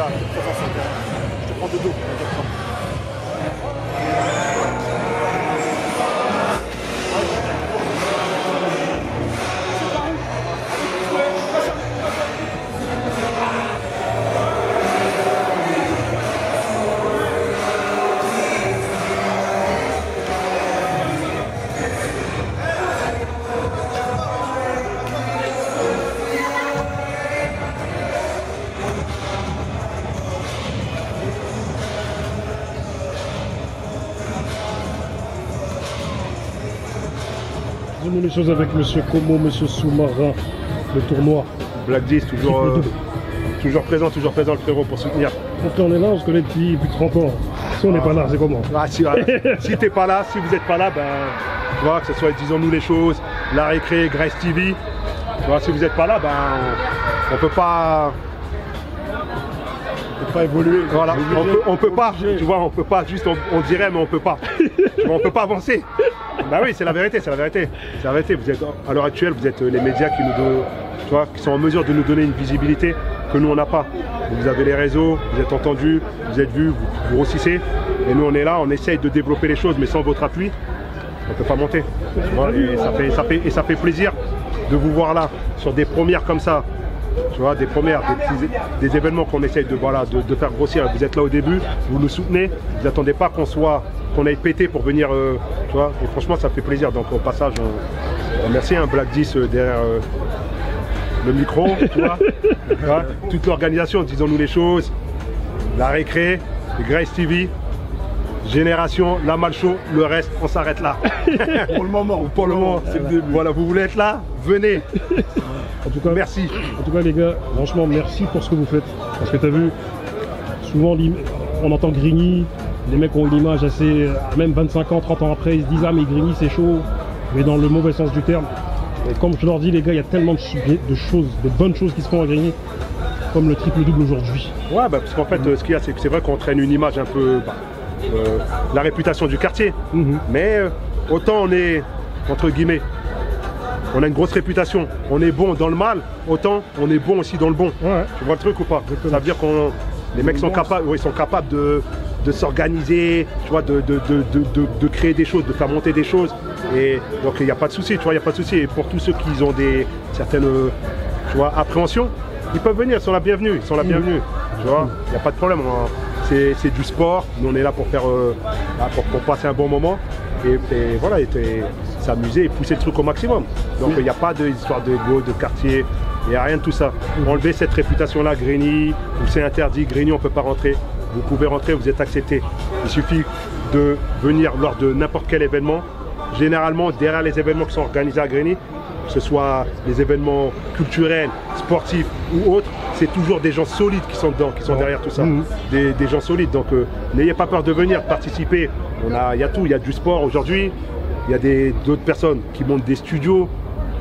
Je te prends de dos. Les choses avec Monsieur Como, Monsieur Soumara, le tournoi. Black 10, toujours présent le frérot pour soutenir. Quand on est là, on se connaît depuis 30 ans. Si on n'est pas là, c'est comment? Si t'es pas là, si vous n'êtes pas là, ben, tu vois, que ce soit Disons-nous les choses, la récré, Grace TV, tu vois, si vous n'êtes pas là, ben, on peut pas évoluer. Voilà, on peut pas, tu vois, on peut pas, juste on dirait, mais on peut pas. On peut pas avancer. Bah oui, c'est la vérité, c'est la vérité. C'est la vérité. Vous êtes, à l'heure actuelle, vous êtes les médias qui nous donnent, tu vois, qui sont en mesure de nous donner une visibilité que nous on n'a pas. Vous avez les réseaux, vous êtes entendus, vous êtes vus, vous grossissez. Et nous on est là, on essaye de développer les choses, mais sans votre appui, on ne peut pas monter. Tu vois, et ça fait plaisir de vous voir là, sur des premières comme ça. Tu vois, des premières, des événements qu'on essaye de faire grossir. Vous êtes là au début, vous nous soutenez, vous n'attendez pas qu'on aille péter pour venir, tu vois, et franchement ça fait plaisir. Donc au passage, on remercie un Black 10 derrière le micro, tu vois, toute l'organisation, Disons-nous les choses, la récré, Grace TV, Génération, la Malchaud, le reste, on s'arrête là. Pour le moment. Pour le moment, c'est le début. Voilà, vous voulez être là? Venez. En tout cas, merci. En tout cas, les gars, franchement, merci pour ce que vous faites. Parce que tu as vu, souvent, on entend Grigny, les mecs ont une image assez, même 25 ans, 30 ans après, ils se disent ah mais Grigny c'est chaud, mais dans le mauvais sens du terme. Et comme je leur dis les gars, il y a tellement de choses, de bonnes choses qui se font à Grigny, comme le triple-double aujourd'hui. Ouais, bah, parce qu'en fait, ce qu'il y a, c'est que c'est vrai qu'on traîne une image un peu, la réputation du quartier, mais autant on est, entre guillemets, on a une grosse réputation, on est bon dans le mal, autant on est bon aussi dans le bon. Ouais. Tu vois le truc ou pas? Ça veut dire qu'on, les mecs sont capables, ils sont capables de s'organiser, tu vois, de créer des choses, de faire monter des choses. Et donc il n'y a pas de souci, tu vois, il n'y a pas de souci. Et pour tous ceux qui ont certaines, tu vois, appréhensions, ils peuvent venir, ils sont la bienvenue, tu vois, il n'y a pas de problème. C'est du sport, nous on est là pour faire, pour passer un bon moment et voilà, s'amuser et pousser le truc au maximum. Donc il n'y a pas d'histoire d'ego, de quartier, il n'y a rien de tout ça. Enlever cette réputation-là, Grigny, où c'est interdit, Grigny on ne peut pas rentrer. Vous pouvez rentrer, vous êtes accepté. Il suffit de venir lors de n'importe quel événement. Généralement, derrière les événements qui sont organisés à Grigny, que ce soit les événements culturels, sportifs ou autres, c'est toujours des gens solides qui sont dedans, qui sont derrière tout ça. Des gens solides. Donc n'ayez pas peur de venir participer. Il y a tout, il y a du sport aujourd'hui, il y a d'autres personnes qui montent des studios,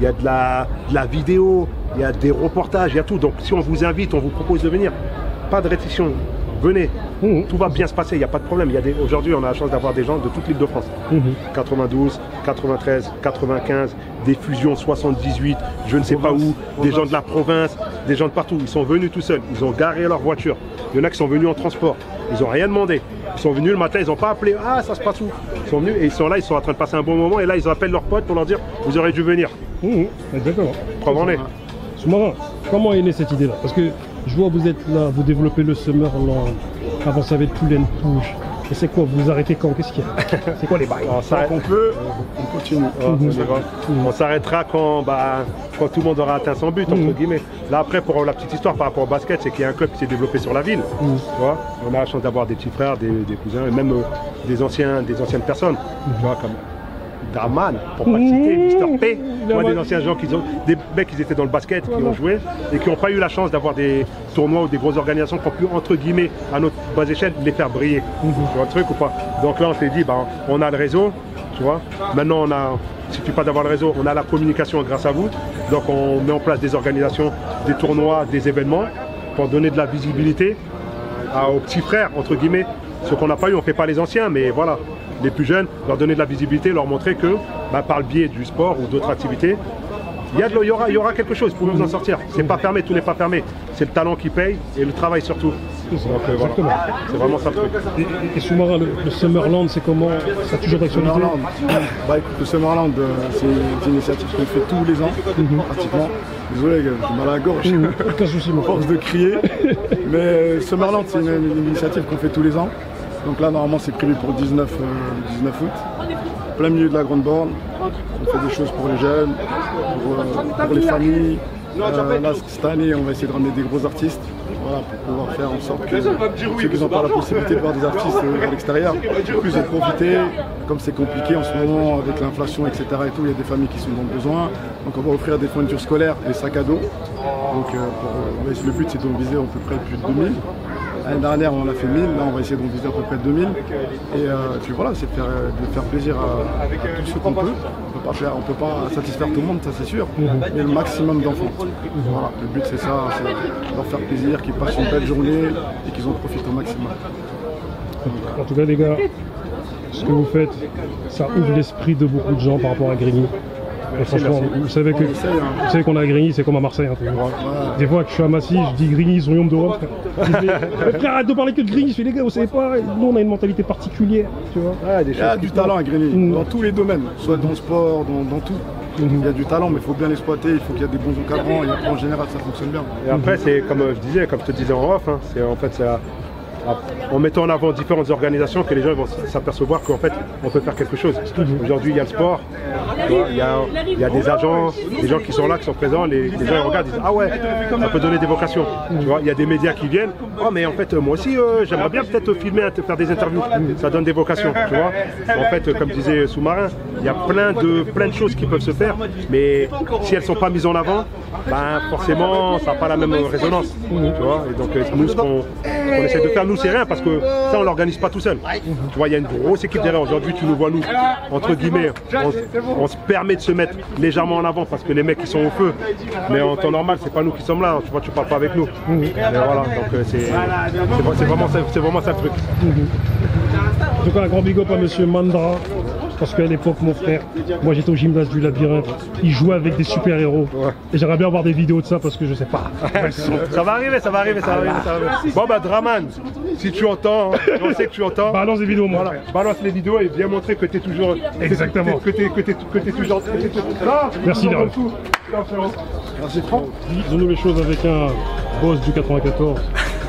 il y a de la vidéo, il y a des reportages, il y a tout. Donc si on vous invite, on vous propose de venir, pas de restriction. Venez, tout va bien se passer, il n'y a pas de problème. Aujourd'hui, on a la chance d'avoir des gens de toute l'île de France. 92, 93, 95, des fusions 78, je ne sais pas où, des gens de la province, des gens de partout. Ils sont venus tout seuls, ils ont garé leur voiture. Il y en a qui sont venus en transport, ils n'ont rien demandé. Ils sont venus le matin, ils n'ont pas appelé, ah ça se passe où? Ils sont venus et ils sont là, ils sont en train de passer un bon moment et là ils appellent leurs potes pour leur dire, vous aurez dû venir. Exactement. Preuve en est. Sous-marin, comment est née cette idée-là? Parce que je vois vous êtes là, vous développez le Summerland, avant ça avait le Poulain Pouge. Et c'est quoi? Vous arrêtez quand? Qu'est-ce qu'il y a? C'est quoi les bails? On peut, on continue. On s'arrêtera quand tout le monde aura atteint son but, entre guillemets. Là après, pour la petite histoire par rapport au basket, c'est qu'il y a un club qui s'est développé sur la ville. Tu vois, on a la chance d'avoir des petits frères, des cousins, et même des anciennes personnes. Tu vois, comme Darman, pour pas le citer, Mister P, moi, des anciens gens des mecs qui étaient dans le basket, qui ont joué et qui n'ont pas eu la chance d'avoir des tournois ou des grosses organisations qui ont pu, entre guillemets, à notre bas échelle, les faire briller. Tu vois le truc ou pas? Donc là, on s'est dit, on a le réseau, tu vois. Maintenant, il ne suffit pas d'avoir le réseau, on a la communication grâce à vous. Donc on met en place des organisations, des tournois, des événements pour donner de la visibilité aux petits frères, entre guillemets. Ce qu'on n'a pas eu, on ne fait pas les anciens, mais voilà. Les plus jeunes, leur donner de la visibilité, leur montrer que par le biais du sport ou d'autres activités, il y aura quelque chose, vous pouvez vous en sortir. C'est pas fermé, tout n'est pas fermé. C'est le talent qui paye et le travail surtout. Donc voilà, c'est vraiment ça le truc. Et Sous-marin, le Summerland, c'est comment? Ça a toujours d'actualité? Écoute, le Summerland, c'est une initiative qu'on fait tous les ans, pratiquement. Désolé, j'ai mal à la gorge, aucun souci, mon force de crier. Mais Summerland, c'est une initiative qu'on fait tous les ans. Donc là, normalement, c'est prévu pour le 19 août, plein milieu de la Grande Borne. On fait des choses pour les jeunes, pour les familles. Là, cette année, on va essayer de ramener des gros artistes, voilà, pour pouvoir faire en sorte que ceux qui n'ont pas la possibilité de voir des artistes à l'extérieur puissent en profiter. Comme c'est compliqué en ce moment avec l'inflation, etc. et tout, il y a des familles qui sont dans le besoin. Donc on va offrir des fournitures scolaires, des sacs à dos. Donc le but, c'est de viser à peu près plus de 2000. L'année dernière, on en a fait 1000, là on va essayer d'en viser à peu près 2000. Et puis voilà, c'est de faire plaisir à tous ceux qu'on peut. On ne peut pas satisfaire tout le monde, ça c'est sûr, mais le maximum d'enfants. Voilà, le but c'est ça, c'est de leur faire plaisir, qu'ils passent une belle journée et qu'ils en profitent au maximum. En tout cas les gars, ce que vous faites, ça ouvre l'esprit de beaucoup de gens par rapport à Grigny. Et franchement, vous savez qu'on a à Grigny, c'est comme à Marseille. Des fois que je suis à Massy, je dis Grigny, ils ont une honte de Rome. Frère, arrête de parler que de Grigny. Je fais les gars, vous savez pas, nous on a une mentalité particulière. Tu vois. Il y a du talent à Grigny, dans tous les domaines, soit dans le sport, dans tout. Il y a du talent, mais il faut bien l'exploiter, il faut qu'il y ait des bons encadrants, et après en général ça fonctionne bien. Et après, c'est comme je te disais en off, c'est en fait en mettant en avant différentes organisations que les gens vont s'apercevoir qu'en fait on peut faire quelque chose. Aujourd'hui il y a le sport, il y a des agents, des gens qui sont là, qui sont présents, les gens ils regardent, ils disent ah ouais, ça peut donner des vocations. Tu vois, il y a des médias qui viennent, oh mais en fait moi aussi j'aimerais bien peut-être filmer, faire des interviews, ça donne des vocations, tu vois. En fait comme disait Sous-Marin, il y a plein de choses qui peuvent se faire, mais si elles ne sont pas mises en avant, ben forcément ça n'a pas la même résonance, tu vois. Et donc nous ce qu'on essaie de faire, nous c'est rien parce que ça on l'organise pas tout seul. Tu vois, il y a une grosse équipe derrière. Aujourd'hui tu nous vois nous, entre guillemets, on se permet de se mettre légèrement en avant parce que les mecs ils sont au feu, mais en temps normal c'est pas nous qui sommes là, tu vois, tu parles pas avec nous. Et voilà, donc c'est vraiment ça le truc. En tout cas un grand big up à monsieur Mandra. Parce qu'à l'époque, mon frère, moi j'étais au gymnase du Labyrinthe, il jouait avec des super-héros. Ouais. Et j'aimerais bien avoir des vidéos de ça parce que je sais pas. Ça va arriver. Bon bah Draman, si tu entends, on sait que tu entends. Balance des vidéos, moi. Voilà. Balance les vidéos et viens montrer que t'es toujours. Exactement. Que t'es toujours. Ah, merci Léon. Merci Franck. Disons-nous les choses avec un boss du 94.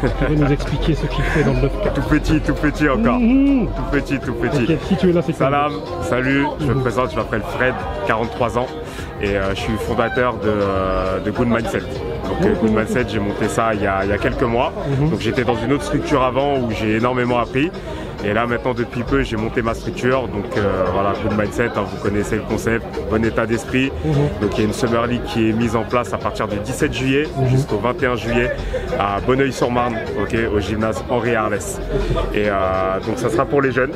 Tu vas nous expliquer ce qu'il fait dans le 9-4. Tout petit encore. Tout petit. Okay, si tu es là, c'est Salam, salut, je me présente, je m'appelle Fred, 43 ans et je suis fondateur de Good Mindset. Donc Good Mindset, j'ai monté ça il y a quelques mois. Donc j'étais dans une autre structure avant où j'ai énormément appris. Et là maintenant depuis peu j'ai monté ma structure, donc voilà, Good Mindset, hein, vous connaissez le concept, bon état d'esprit. Donc il y a une Summer League qui est mise en place à partir du 17 juillet jusqu'au 21 juillet à Bonneuil-sur-Marne, au gymnase Henri Arlès. Et donc ça sera pour les jeunes.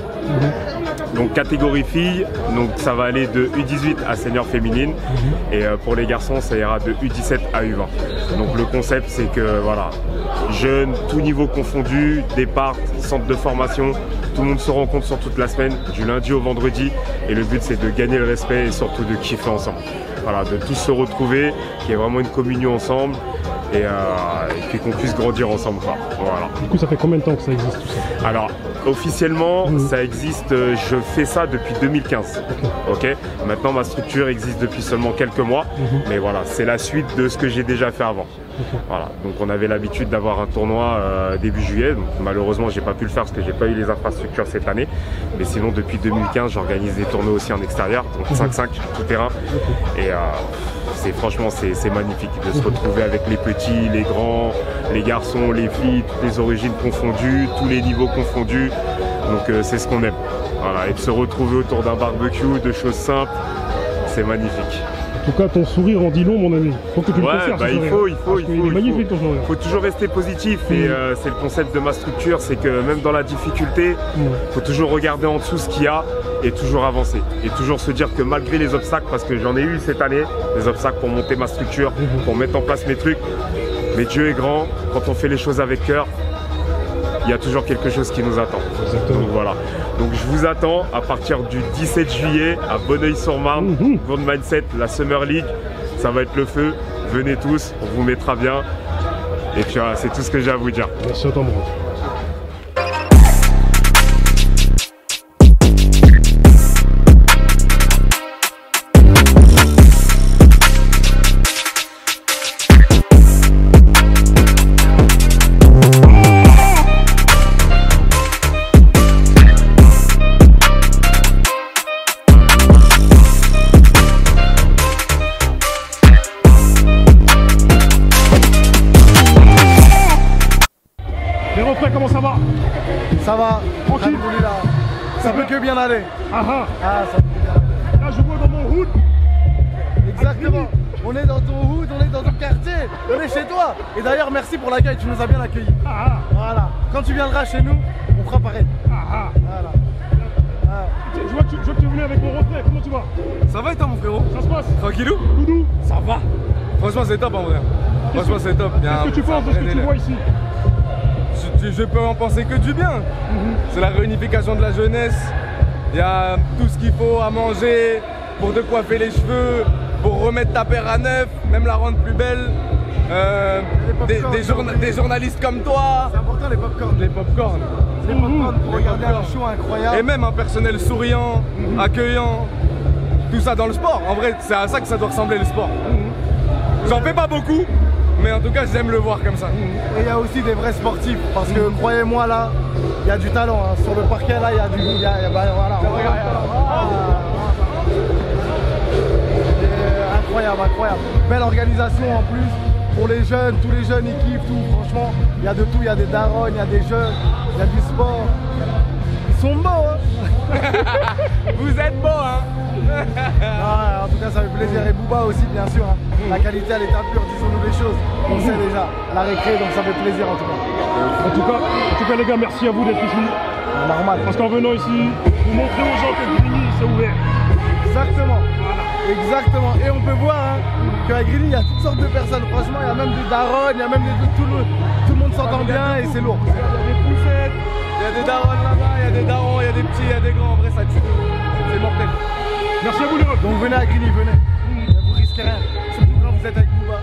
Donc catégorie filles, donc ça va aller de U18 à senior féminine et pour les garçons ça ira de U17 à U20. Donc le concept c'est que voilà, jeunes, tout niveau confondu, départ, centre de formation, tout le monde se rencontre sur toute la semaine, du lundi au vendredi et le but c'est de gagner le respect et surtout de kiffer ensemble. Voilà, de tous se retrouver, qu'il y ait vraiment une communion ensemble et puis qu'on puisse grandir ensemble. Voilà. Du coup ça fait combien de temps que ça existe tout ça? Alors officiellement ça existe, je fais ça depuis 2015. Okay. Maintenant ma structure existe depuis seulement quelques mois, mais voilà, c'est la suite de ce que j'ai déjà fait avant. Voilà, donc on avait l'habitude d'avoir un tournoi début juillet, donc malheureusement j'ai pas pu le faire parce que j'ai pas eu les infrastructures cette année, mais sinon depuis 2015 j'organise des tournois aussi en extérieur, donc 5-5 tout terrain, et franchement c'est magnifique de se retrouver avec les petits, les grands, les garçons, les filles, toutes les origines confondues, tous les niveaux confondus, donc c'est ce qu'on aime. Voilà, et de se retrouver autour d'un barbecue, de choses simples, c'est magnifique. En tout cas, ton sourire en dit long, mon ami. Faut que tu le conserves. Bah il faut. Il est magnifique ton sourire. Il faut toujours rester positif et c'est le concept de ma structure, c'est que même dans la difficulté, il faut toujours regarder en dessous ce qu'il y a et toujours avancer. Et toujours se dire que malgré les obstacles, parce que j'en ai eu cette année, des obstacles pour monter ma structure, pour mettre en place mes trucs, mais Dieu est grand, quand on fait les choses avec cœur, il y a toujours quelque chose qui nous attend. Exactement. Donc voilà. Donc je vous attends à partir du 17 juillet à Bonneuil-sur-Marne, Good Mindset, la Summer League. Ça va être le feu. Venez tous, on vous mettra bien. Et puis voilà, c'est tout ce que j'ai à vous dire. Merci à toi, bro. Comment ça va? Ça va, tranquille. Ça peut que bien aller. Ça peut que bien aller. Là je vois dans mon hood. Exactement. On est dans ton hood, on est dans ton quartier, on est chez toi. Et d'ailleurs merci pour l'accueil, tu nous as bien accueillis. Voilà. Quand tu viendras chez nous, on fera pareil. Voilà. Je vois que tu es venu avec mon reflet, comment tu vas? Ça va et toi mon frérot? Ça se passe? Tranquillou? Doudou? Ça va. Franchement c'est top en vrai. Franchement c'est top. Qu'est-ce que tu penses de ce que tu vois ici? Je peux en penser que du bien. C'est la réunification de la jeunesse. Il y a tout ce qu'il faut à manger, pour te coiffer les cheveux, pour remettre ta paire à neuf, même la rendre plus belle. Des journalistes comme toi. C'est important les popcorns. Les popcorns. Les popcorns pour regarder un show incroyable. Et même un personnel souriant, accueillant. Tout ça dans le sport. En vrai, c'est à ça que ça doit ressembler le sport. J'en fais pas beaucoup. Mais en tout cas, j'aime le voir comme ça. Et il y a aussi des vrais sportifs, parce que croyez-moi là, il y a du talent. Hein. Sur le parquet là, il y a du... voilà. Incroyable, incroyable. Belle organisation en plus. Pour les jeunes, tous les jeunes ils kiffent tout. Franchement, il y a de tout. Il y a des darons, il y a des jeunes, il y a du sport. Ils sont beaux, hein. Vous êtes beaux, hein. En tout cas, ça fait plaisir. Et Booba aussi, bien sûr. Hein. La qualité à l'état pur, disons-nous les choses. On sait déjà. La récré, donc ça fait plaisir en tout cas. En tout cas, les gars, merci à vous d'être ici. Normal. Parce qu'en venant ici, vous montrez aux gens que Grigny, c'est ouvert. Exactement. Exactement. Et on peut voir hein, qu'à Grigny, il y a toutes sortes de personnes. Franchement, il y a même des darons, il y a même tout le monde s'entend bien et c'est lourd. Il y a des poussettes, il y a des darons là-bas, il y a des darons, il y a des petits, il y a des grands. En vrai, ça tue. C'est mortel. Merci à vous les gars. Donc venez à Grigny, venez. Vous risquez rien. Surtout quand vous êtes avec Booba.